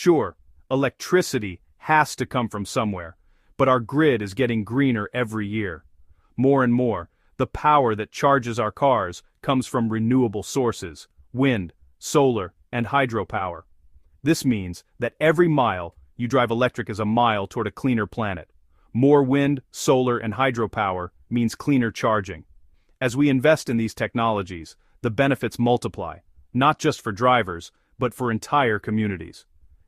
Sure, electricity has to come from somewhere, but our grid is getting greener every year. More and more, the power that charges our cars comes from renewable sources: wind, solar, and hydropower. This means that every mile you drive electric is a mile toward a cleaner planet. More wind, solar, and hydropower means cleaner charging. As we invest in these technologies, the benefits multiply, not just for drivers, but for entire communities.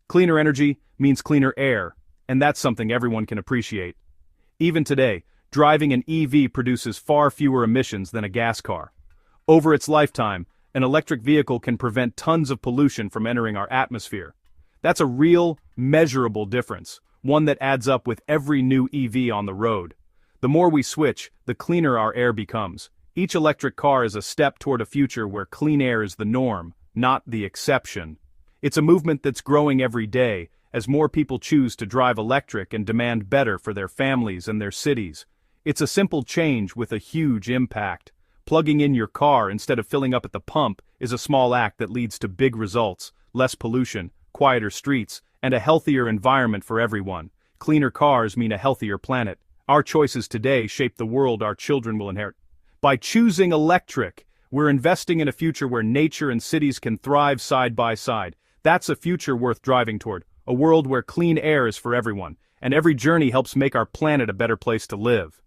Cleaner energy means cleaner air, and that's something everyone can appreciate. Even today, driving an EV produces far fewer emissions than a gas car. Over its lifetime, an electric vehicle can prevent tons of pollution from entering our atmosphere. That's a real, measurable difference, one that adds up with every new EV on the road. The more we switch, the cleaner our air becomes. Each electric car is a step toward a future where clean air is the norm, not the exception. It's a movement that's growing every day, as more people choose to drive electric and demand better for their families and their cities. It's a simple change with a huge impact. Plugging in your car instead of filling up at the pump is a small act that leads to big results: less pollution, quieter streets, and a healthier environment for everyone. Cleaner cars mean a healthier planet. Our choices today shape the world our children will inherit. By choosing electric, we're investing in a future where nature and cities can thrive side by side. That's a future worth driving toward, a world where clean air is for everyone, and every journey helps make our planet a better place to live.